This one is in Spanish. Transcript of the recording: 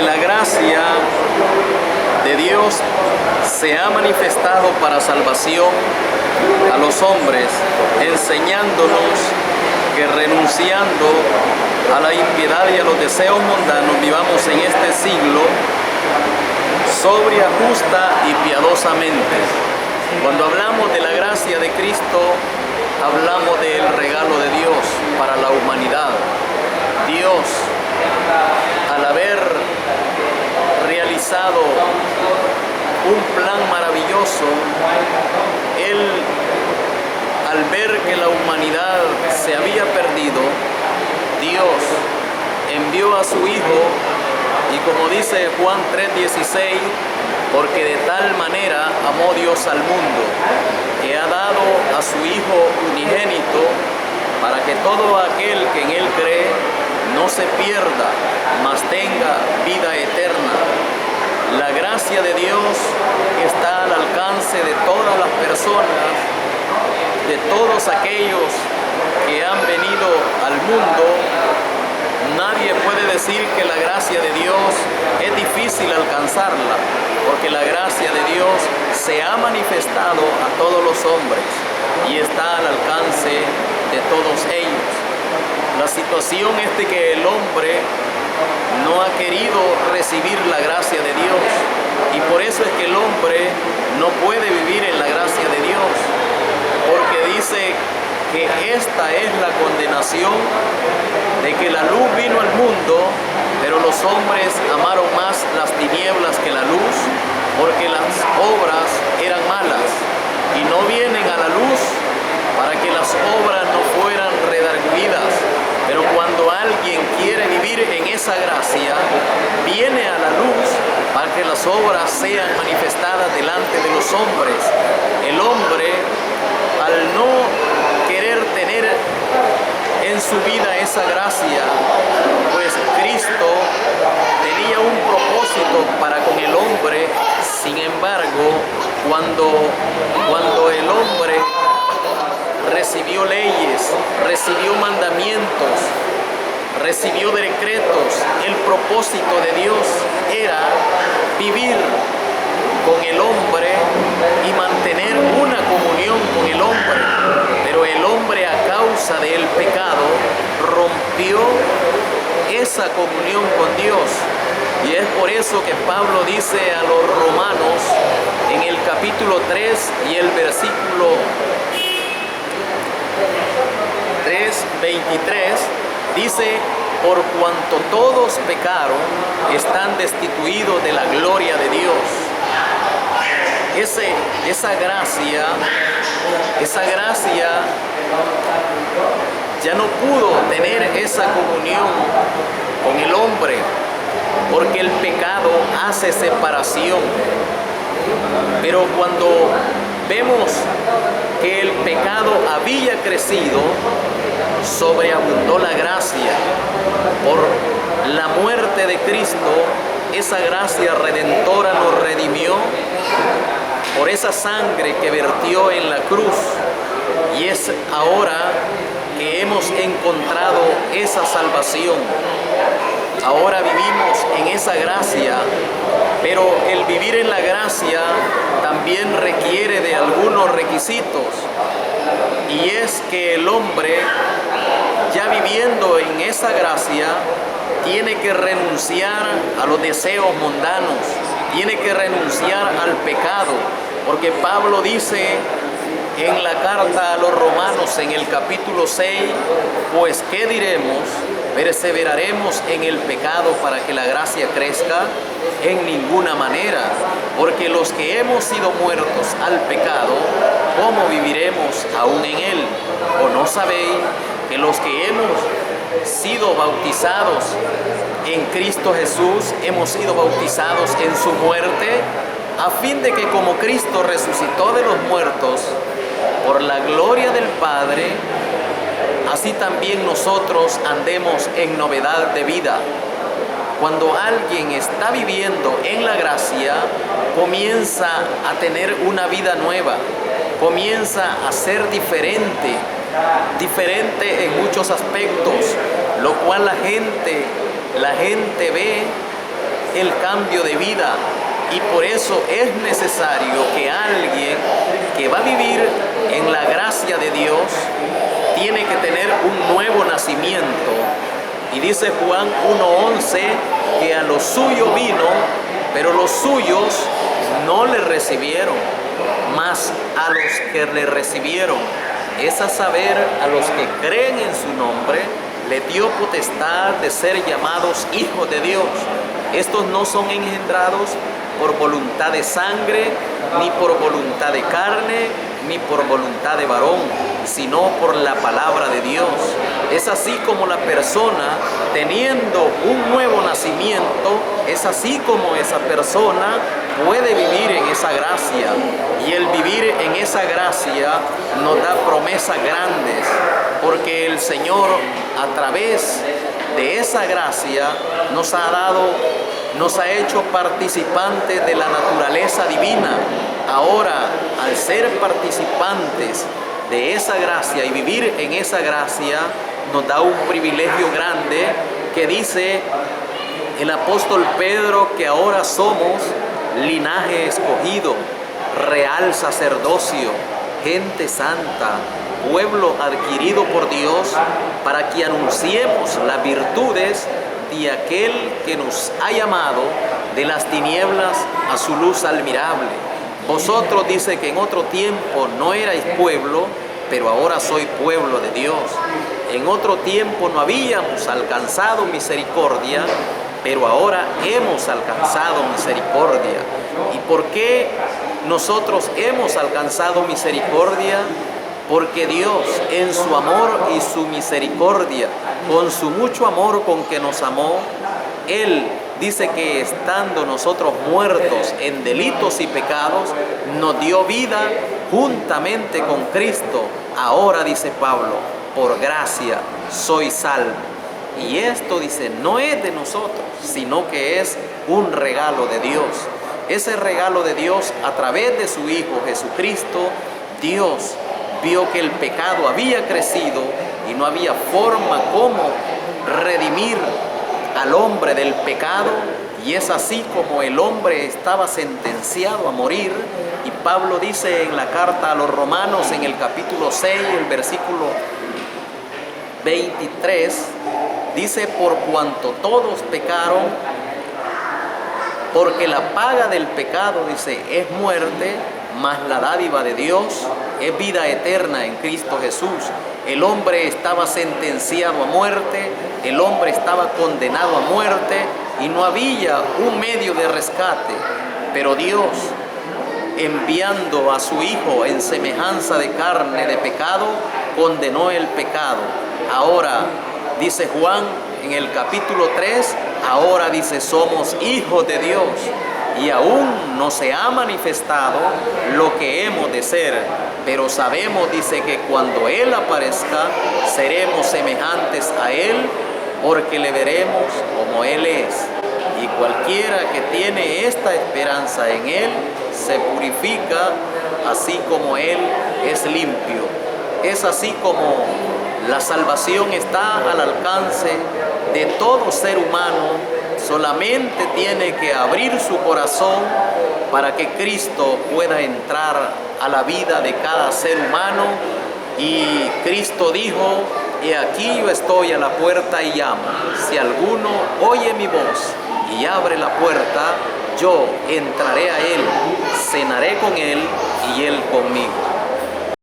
la gracia de Dios se ha manifestado para salvación a los hombres, enseñándonos que renunciando a la impiedad y a los deseos mundanos vivamos en este siglo sobria, justa y piadosamente. Cuando hablamos de la gracia de Cristo, hablamos del regalo de Dios para la humanidad. Dios, al haber realizado un plan maravilloso, Él, al ver que la humanidad se había perdido, Dios envió a su Hijo, y como dice Juan 3:16, porque de tal manera amó Dios al mundo, que ha dado a su Hijo unigénito, para que todo aquel que en Él cree no se pierda, mas tenga vida eterna. La gracia de Dios está al alcance de todas las personas, de todos aquellos que han venido al mundo. Nadie puede decir que la gracia de Dios es difícil alcanzarla, porque la gracia de Dios se ha manifestado a todos los hombres y está al alcance de todos ellos. La situación es de que el hombre no ha querido recibir la gracia de Dios, y por eso es que el hombre no puede vivir en la gracia de Dios, porque dice que esta es la condenación de que la luz vino al mundo, pero los hombres amaron más las tinieblas que la luz, porque las obras eran malas, y no vienen a la luz para que las obras no fueran redargüidas. Pero cuando alguien quiere vivir en esa gracia, viene a la luz para que las obras sean manifestadas delante de los hombres. El hombre, al no querer tener en su vida esa gracia, pues Cristo tenía un propósito para con el hombre. Sin embargo, cuando el hombre recibió leyes, recibió mandamientos, recibió decretos, el propósito de Dios era vivir con el hombre y mantener una comunión con el hombre. Pero el hombre, a causa del pecado, rompió esa comunión con Dios. Y es por eso que Pablo dice a los romanos en el capítulo 3 y el versículo 3:23, dice: por cuanto todos pecaron, están destituidos de la gloria de Dios. Esa gracia ya no pudo tener esa comunión con el hombre, porque el pecado hace separación. Pero cuando vemos que el pecado había crecido, sobreabundó la gracia. Por la muerte de Cristo, esa gracia redentora nos redimió por esa sangre que vertió en la cruz. Y es ahora que hemos encontrado esa salvación. Ahora vivimos en esa gracia, pero el vivir en la gracia también requiere de algunos requisitos. Y es que el hombre, ya viviendo en esa gracia, tiene que renunciar a los deseos mundanos, tiene que renunciar al pecado, porque Pablo dice en la carta a los romanos en el capítulo 6, pues ¿qué diremos? ¿Perseveraremos en el pecado para que la gracia crezca? En ninguna manera, porque los que hemos sido muertos al pecado, ¿cómo viviremos aún en él? ¿O no sabéis que los que hemos sido bautizados en Cristo Jesús, hemos sido bautizados en su muerte, a fin de que como Cristo resucitó de los muertos por la gloria del Padre, así también nosotros andemos en novedad de vida? Cuando alguien está viviendo en la gracia, comienza a tener una vida nueva, comienza a ser diferente en muchos aspectos, lo cual la gente ve el cambio de vida. Y por eso es necesario que alguien que va a vivir en la gracia de Dios tiene que tener un nuevo nacimiento. Y dice Juan 1:11 que a los suyos vino, pero los suyos no le recibieron, mas a los que le recibieron, es a saber, a los que creen en su nombre, le dio potestad de ser llamados hijos de Dios. Estos no son engendrados por voluntad de sangre, ni por voluntad de carne, ni por voluntad de varón, sino por la palabra de Dios. Es así como la persona, teniendo un nuevo nacimiento, es así como esa persona puede vivir en esa gracia. Y el vivir en esa gracia nos da promesas grandes, porque el Señor, a través de esa gracia, nos ha hecho participantes de la naturaleza divina. Ahora, al ser participantes de esa gracia y vivir en esa gracia, nos da un privilegio grande que dice el apóstol Pedro que ahora somos linaje escogido, real sacerdocio, gente santa, pueblo adquirido por Dios, para que anunciemos las virtudes de aquel que nos ha llamado de las tinieblas a su luz admirable. Vosotros, dice, que en otro tiempo no erais pueblo, pero ahora soy pueblo de Dios. En otro tiempo no habíamos alcanzado misericordia, pero ahora hemos alcanzado misericordia. ¿Y por qué nosotros hemos alcanzado misericordia? Porque Dios, en su amor y su misericordia, con su mucho amor con que nos amó, Él dice que estando nosotros muertos en delitos y pecados, nos dio vida juntamente con Cristo. Ahora, dice Pablo, por gracia soy salvo. Y esto, dice, no es de nosotros, sino que es un regalo de Dios. Ese regalo de Dios, a través de su Hijo Jesucristo, Dios vio que el pecado había crecido y no había forma como redimir al hombre del pecado, y es así como el hombre estaba sentenciado a morir. Y Pablo dice en la carta a los Romanos, en el capítulo 6, el versículo 23, dice: por cuanto todos pecaron, porque la paga del pecado, dice, es muerte, mas la dádiva de Dios es vida eterna en Cristo Jesús. El hombre estaba sentenciado a muerte, el hombre estaba condenado a muerte y no había un medio de rescate. Pero Dios, enviando a su Hijo en semejanza de carne de pecado, condenó el pecado. Ahora, dice Juan en el capítulo 3, ahora, dice, somos hijos de Dios. Y aún no se ha manifestado lo que hemos de ser, pero sabemos, dice, que cuando Él aparezca, seremos semejantes a Él, porque le veremos como Él es. Y cualquiera que tiene esta esperanza en Él, se purifica así como Él es limpio. Es así como la salvación está al alcance de todo ser humano. Solamente tiene que abrir su corazón para que Cristo pueda entrar a la vida de cada ser humano. Y Cristo dijo: he aquí yo estoy a la puerta y llamo. Si alguno oye mi voz y abre la puerta, yo entraré a él, cenaré con él y él conmigo.